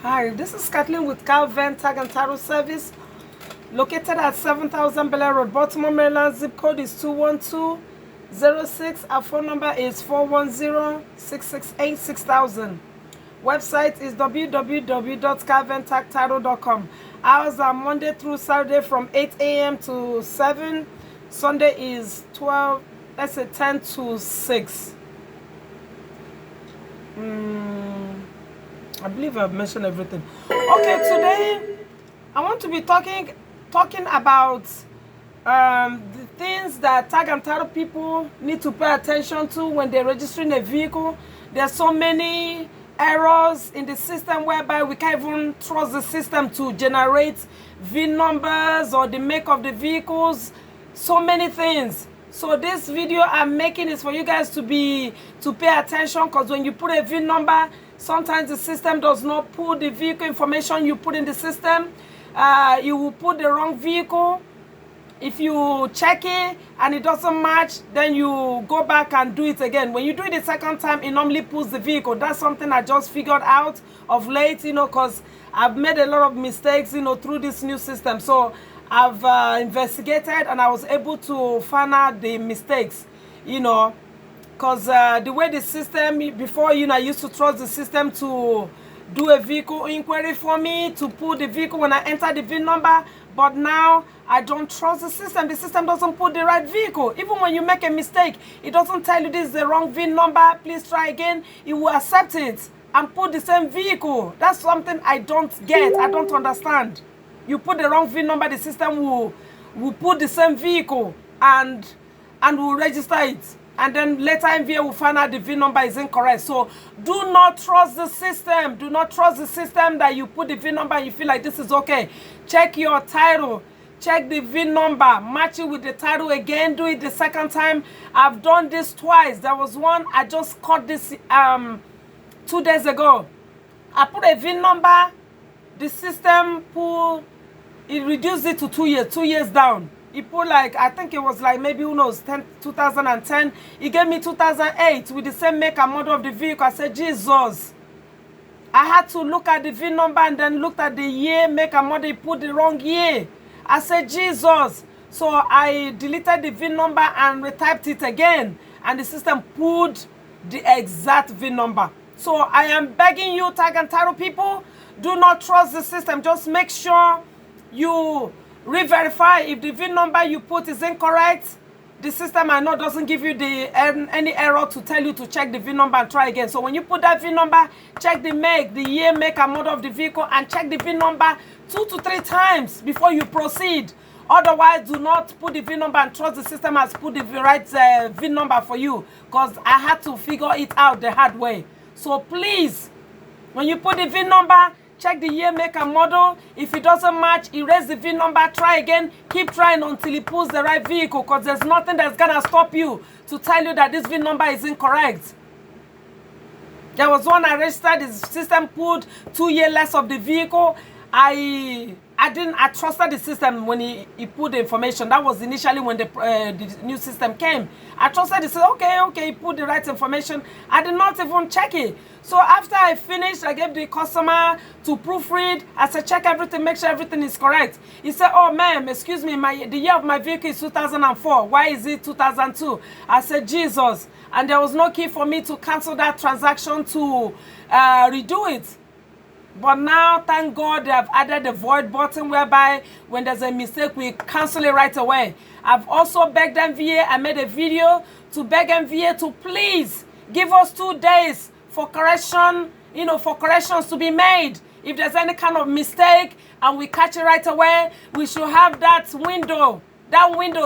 Hi, this is Kathleen with Kal-Ven Tag and Title Service, located at 7000 Bel Air Road, Baltimore, Maryland. Zip code is 21206. Our phone number is 410-668-6000. Website is www.kalventagtitle.com. Hours are Monday through Saturday from 8 a.m. to 7. Sunday is 10 to 6. I believe I've mentioned everything. Okay, today I want to be talking about the things that tag and title people need to pay attention to when they're registering a vehicle. There's so many errors in the system whereby we can't even trust the system to generate VIN numbers or the make of the vehicles. So many things. So this video I'm making is for you guys to pay attention, because when you put a VIN number, sometimes the system does not put the vehicle information you put in the system. You will put the wrong vehicle. If you check it and it doesn't match, then you go back and do it again. When you do it the second time, it normally pulls the vehicle. That's something I just figured out of late, because I've made a lot of mistakes, through this new system. So I've investigated and I was able to find out the mistakes, because the way the system, before, I used to trust the system to do a vehicle inquiry for me, to put the vehicle when I enter the VIN number. But now I don't trust the system. The system doesn't put the right vehicle. Even when you make a mistake, it doesn't tell you this is the wrong VIN number, please try again. It will accept it and put the same vehicle. That's something I don't get. I don't understand. You put the wrong VIN number, the system will put the same vehicle and will register it. And then later MVA will find out the VIN number is incorrect. So do not trust the system. Do not trust the system that you put the VIN number and you feel like this is okay. Check your title. Check the VIN number. Match it with the title again. Do it the second time. I've done this twice. There was one, I just caught this 2 days ago. I put a VIN number. The system reduced it to 2 years. 2 years down. It put I think it was maybe, 2010. He gave me 2008 with the same make and model of the vehicle. I said, Jesus. I had to look at the VIN number and then looked at the year, make and model. He put the wrong year. I said, Jesus. So I deleted the VIN number and retyped it again. And the system put the exact VIN number. So I am begging you, tag and title people, do not trust the system. Just make sure you re-verify. If the VIN number you put is incorrect, the system I know doesn't give you any error to tell you to check the VIN number and try again. So when you put that VIN number, check the year, make and model of the vehicle, and check the VIN number 2 to 3 times before you proceed. Otherwise, do not put the VIN number and trust the system has put the right VIN number for you, because I had to figure it out the hard way. So please, when you put the VIN number, check the year, make and model. If it doesn't match, erase the VIN number, try again. Keep trying until it pulls the right vehicle, because there's nothing that's going to stop you to tell you that this VIN number is incorrect. There was one I registered, the system put 2 years less of the vehicle. I trusted the system when he put the information. That was initially when the new system came. I trusted the system. Okay, he put the right information. I did not even check it. So after I finished, I gave the customer to proofread. I said, check everything, make sure everything is correct. He said, oh ma'am, excuse me, the year of my vehicle is 2004. Why is it 2002? I said, Jesus. And there was no key for me to cancel that transaction to redo it. But now, thank God, they have added the void button, whereby when there's a mistake, we cancel it right away. I've also begged MVA. I made a video to beg MVA to please give us 2 days for correction, for corrections to be made. If there's any kind of mistake and we catch it right away, we should have that window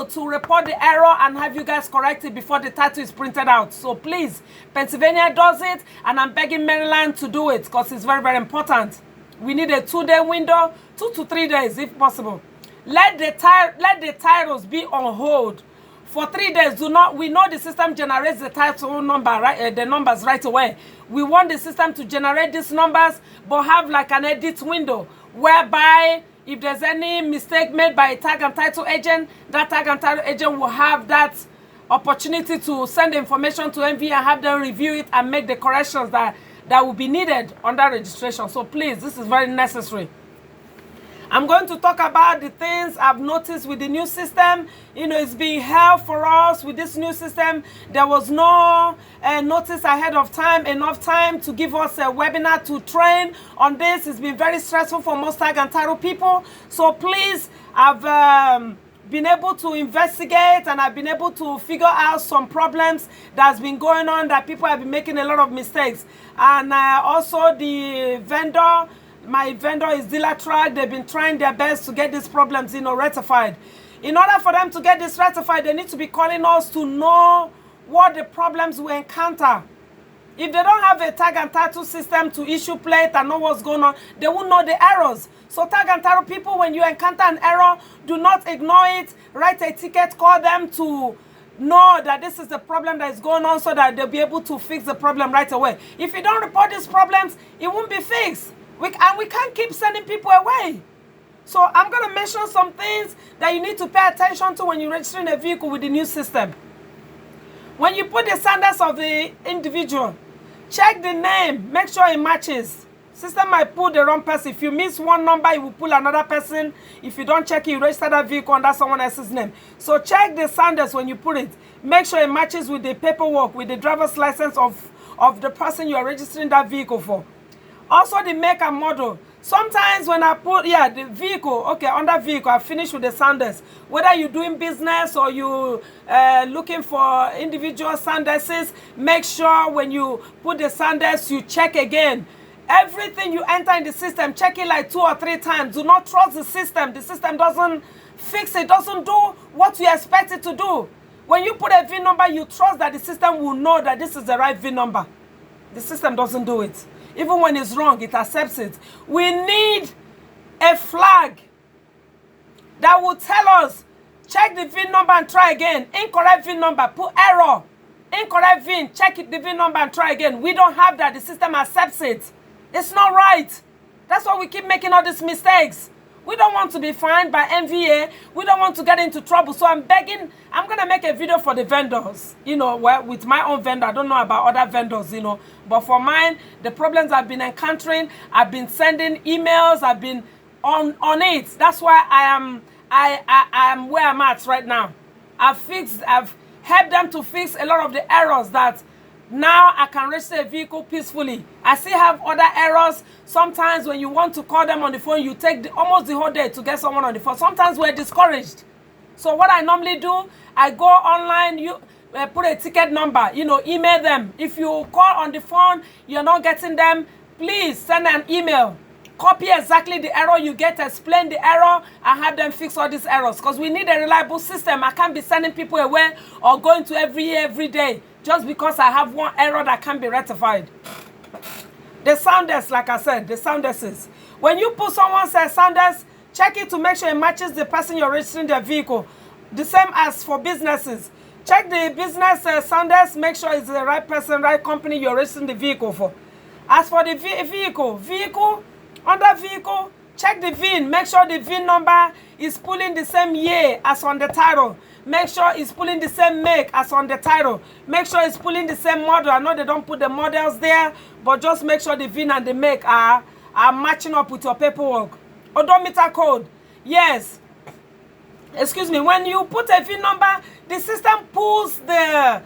to report the error and have you guys correct it before the title is printed out. So please, Pennsylvania does it, and I'm begging Maryland to do it, because it's very, very important. We need a 2-day window, 2 to 3 days if possible. Let the titles be on hold for 3 days. We know the system generates the title number, right? The numbers right away. We want the system to generate these numbers, but have an edit window whereby if there's any mistake made by a tag and title agent, that tag and title agent will have that opportunity to send the information to MV and have them review it and make the corrections that that will be needed under registration. So please, this is very necessary. I'm going to talk about the things I've noticed with the new system. You know, it's being held for us with this new system. There was no notice ahead of time, enough time to give us a webinar to train on this. It's been very stressful for most tag and title people. So please, I've been able to investigate and I've been able to figure out some problems that's been going on, that people have been making a lot of mistakes. And also the vendor, my vendor is Dealer Track. They've been trying their best to get these problems, you know, rectified. In order for them to get this rectified, they need to be calling us to know what the problems we encounter. If they don't have a tag and title system to issue plate and know what's going on, they won't know the errors. So tag and title people, when you encounter an error, do not ignore it. Write a ticket, call them to know that this is the problem that is going on so that they'll be able to fix the problem right away. If you don't report these problems, it won't be fixed. And we can't keep sending people away. So I'm going to mention some things that you need to pay attention to when you're registering a vehicle with the new system. When you put the standards of the individual, check the name, make sure it matches. System might pull the wrong person. If you miss one number, it will pull another person. If you don't check it, you register that vehicle under someone else's name. So check the standards when you put it. Make sure it matches with the paperwork, with the driver's license of the person you are registering that vehicle for. Also the make and model. Sometimes when I put, the vehicle, okay, under vehicle, I finish with the standards. Whether you're doing business or you looking for individual standards, make sure when you put the standards, you check again. Everything you enter in the system, check it like 2 or 3 times. Do not trust the system. The system doesn't fix it, doesn't do what you expect it to do. When you put a VIN number, you trust that the system will know that this is the right VIN number. The system doesn't do it. Even when it's wrong, it accepts it. We need a flag that will tell us, check the VIN number and try again. Incorrect VIN number, put error. Incorrect VIN, check the VIN number and try again. We don't have that. The system accepts it. It's not right. That's why we keep making all these mistakes. We don't want to be fined by MVA. We don't want to get into trouble. So I'm begging, I'm going to make a video for the vendors, you know, with my own vendor. I don't know about other vendors, you know. But for mine, the problems I've been encountering, I've been sending emails, I've been on it. That's why I am where I'm at right now. I've helped them to fix a lot of the errors that now I can register a vehicle peacefully. I still have other errors. Sometimes when you want to call them on the phone, you take almost the whole day to get someone on the phone. Sometimes we're discouraged. So what I normally do, I go online, you put a ticket number, you know, email them. If you call on the phone, you're not getting them, please send an email. Copy exactly the error you get, explain the error, and have them fix all these errors. Because we need a reliable system. I can't be sending people away or going to every day just because I have one error that can be rectified. The sounders, like I said, the sounders. When you put someone's sounders, check it to make sure it matches the person you're registering their vehicle. The same as for businesses. Check the business sounders, make sure it's the right person, right company you're registering the vehicle for. As for the vehicle, under vehicle, check the VIN. Make sure the VIN number is pulling the same year as on the title. Make sure it's pulling the same make as on the title. Make sure it's pulling the same model. I know they don't put the models there, but just make sure the VIN and the make are matching up with your paperwork. Odometer code. Yes. Excuse me. When you put a VIN number, the system pulls the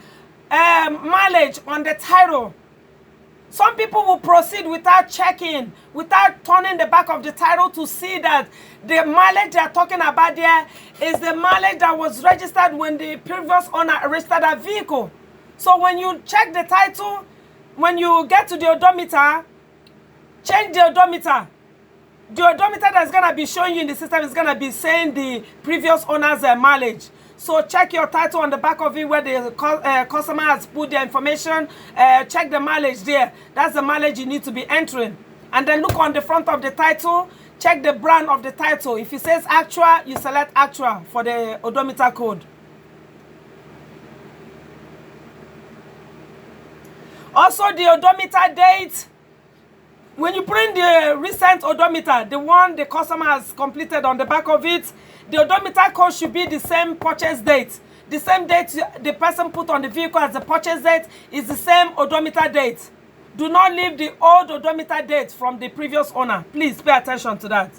mileage on the title. Some people will proceed without checking, without turning the back of the title to see that the mileage they are talking about there is the mileage that was registered when the previous owner registered that vehicle. So when you check the title, when you get to the odometer, change the odometer. The odometer that's going to be showing you in the system is going to be saying the previous owner's mileage. So check your title on the back of it where the customer has put their information. Check the mileage there. That's the mileage you need to be entering. And then look on the front of the title. Check the brand of the title. If it says actual, you select actual for the odometer code. Also the odometer date. When you print the recent odometer, the one the customer has completed on the back of it, the odometer code should be the same purchase date. The same date the person put on the vehicle as the purchase date is the same odometer date. Do not leave the old odometer date from the previous owner. Please pay attention to that.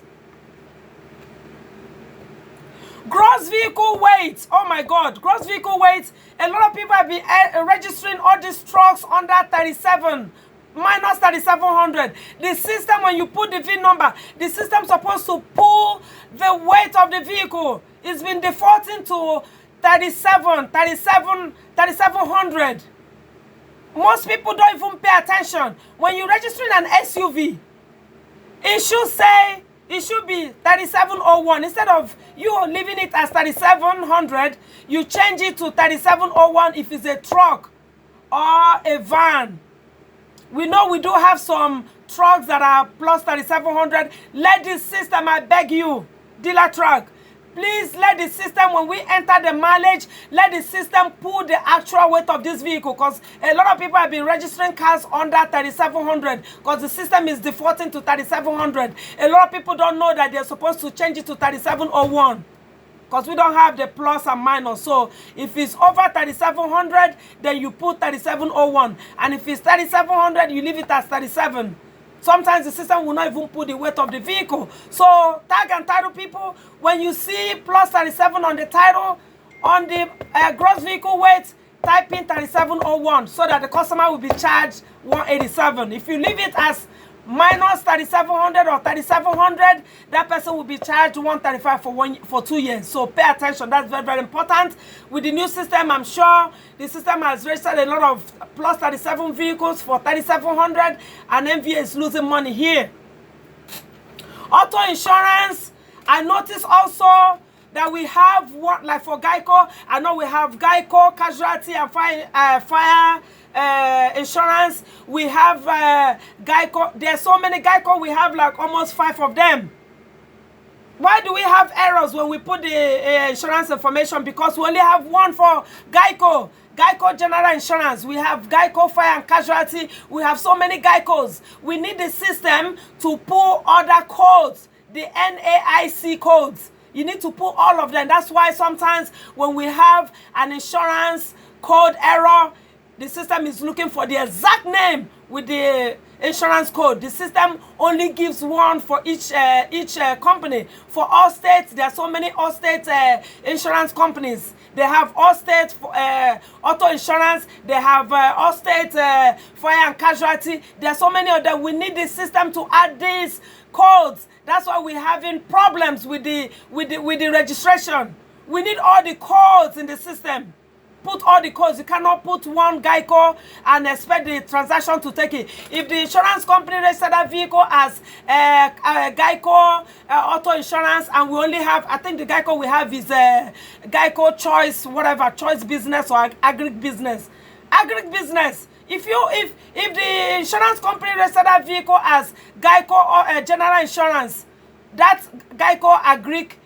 Gross vehicle weight. Oh my God. Gross vehicle weight. A lot of people have been registering all these trucks under 37. Minus 3,700. The system, when you put the VIN number, the system's supposed to pull the weight of the vehicle. It's been defaulting to 3,700. Most people don't even pay attention. When you're registering an SUV, it should say, it should be 3701. Instead of you leaving it as 3,700, you change it to 3,701 if it's a truck or a van. We know we do have some trucks that are plus 3,700. Let the system, I beg you, dealer truck, please let the system, when we enter the mileage, let the system pull the actual weight of this vehicle, because a lot of people have been registering cars under 3,700 because the system is defaulting to 3,700. A lot of people don't know that they're supposed to change it to 3,701. Because we don't have the plus and minus. So if it's over 3,700, then you put 3,701. And if it's 3,700, you leave it as 37. Sometimes the system will not even put the weight of the vehicle. So tag and title people, when you see plus 37 on the title, on the gross vehicle weight, type in 3,701 so that the customer will be charged 187. If you leave it as minus 3,700 or 3,700, that person will be charged 135 for 2 years. So pay attention. That's very, very important. With the new system, I'm sure the system has registered a lot of plus 37 vehicles for 3,700, and MVA is losing money here. Auto insurance, I noticed also that we have what, like for Geico, I know we have Geico casualty and fire insurance. We have Geico. There's so many Geico. We have like almost 5 of them. Why do we have errors when we put the insurance information? Because we only have one for Geico. Geico General Insurance. We have Geico Fire and Casualty. We have so many Geicos. We need the system to pull other codes, the NAIC codes. You need to pull all of them. That's why sometimes when we have an insurance code error, the system is looking for the exact name with the insurance code. The system only gives one for each company. For Allstate, there are so many Allstate insurance companies. They have Allstate auto insurance. They have Allstate fire and casualty. There are so many of them. We need the system to add these codes. That's why we're having problems with the registration. We need all the codes in the system. Put all the codes. You cannot put one Geico and expect the transaction to take it. If the insurance company registered that vehicle as Geico auto insurance, and we only have, I think the Geico we have is Geico Choice, whatever, Choice Business or Agric Business. Agric Business. If the insurance company registered that vehicle as Geico or General Insurance, that Geico Agric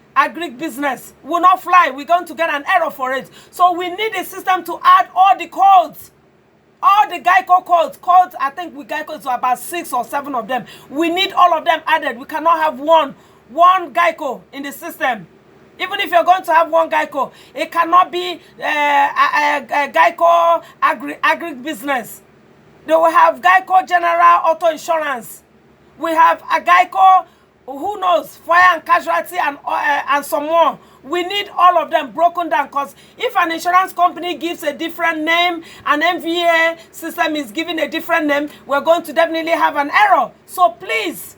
Business will not fly. We're going to get an error for it. So we need a system to add all the codes. All the Geico codes. I think we Geico is about 6 or 7 of them. We need all of them added. We cannot have one Geico in the system. Even if you're going to have one Geico, it cannot be a Geico Agric Business. They will have Geico General Auto Insurance. We have a Geico, who knows, fire and casualty and some more. We need all of them broken down, because if an insurance company gives a different name, an MVA system is giving a different name, we're going to definitely have an error. So please,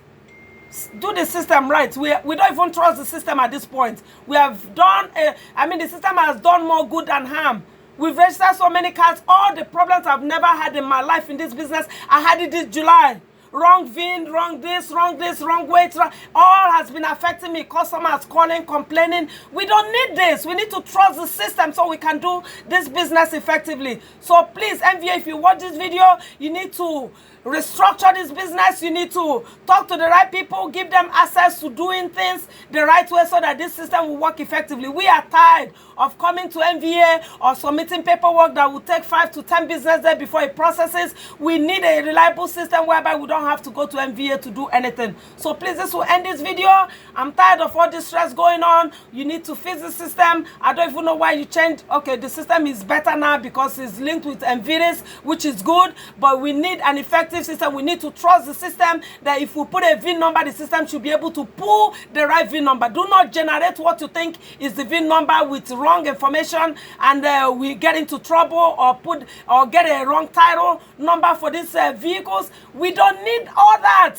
do the system right. We don't even trust the system at this point. We have done, the system has done more good than harm. We've registered so many cars. All the problems I've never had in my life in this business, I had it this July. Wrong VIN, wrong this, wrong weight. All has been affecting me. Customers calling, complaining. We don't need this. We need to trust the system so we can do this business effectively. So please, MVA, if you watch this video, you need to restructure this business. You need to talk to the right people, give them access to doing things the right way so that this system will work effectively. We are tired of coming to MVA or submitting paperwork that will take 5 to 10 business days before it processes. We need a reliable system whereby we don't don't have to go to MVA to do anything. So please, this will end this video. I'm tired of all this stress going on. You need to fix the system. I don't even know why you changed. Okay, the system is better now because it's linked with MVAs, which is good, but we need an effective system. We need to trust the system that if we put a VIN number, the system should be able to pull the right VIN number. Do not generate what you think is the VIN number with wrong information, and we get into trouble or get a wrong title number for these vehicles. We don't need all that.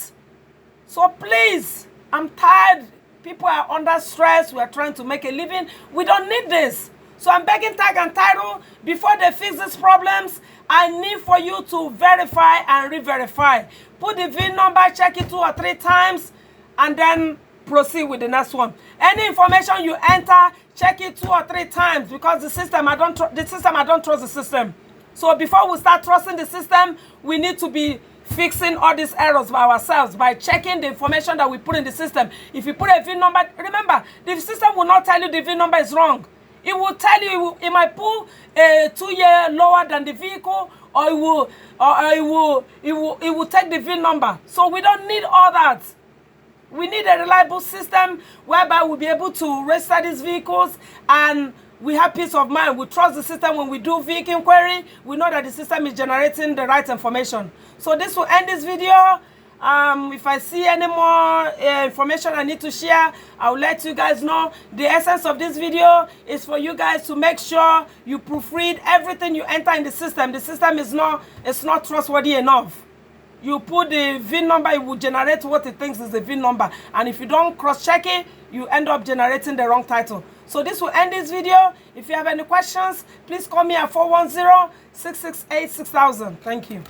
So please, I'm tired. People are under stress. We are trying to make a living. We don't need this. So I'm begging Tag and Title, before they fix these problems, I need for you to verify and re-verify. Put the VIN number, check it 2 or 3 times, and then proceed with the next one. Any information you enter, check it 2 or 3 times, because the system, I don't trust the system. So before we start trusting the system, we need to be fixing all these errors by ourselves by checking the information that we put in the system. If you put a VIN number, remember, the system will not tell you the VIN number is wrong. It will tell you, it might pull a 2-year lower than the vehicle, or it will take the VIN number. So we don't need all that. We need a reliable system whereby we'll be able to register these vehicles, and we have peace of mind. We trust the system. When we do vehicle inquiry, we know that the system is generating the right information. So this will end this video. If I see any more information I need to share, I'll let you guys know. The essence of this video is for you guys to make sure you proofread everything you enter in the system. The system is not trustworthy enough. You put the VIN number, it will generate what it thinks is the VIN number. And if you don't cross-check it, you end up generating the wrong title. So this will end this video. If you have any questions, please call me at 410-668-6000. Thank you.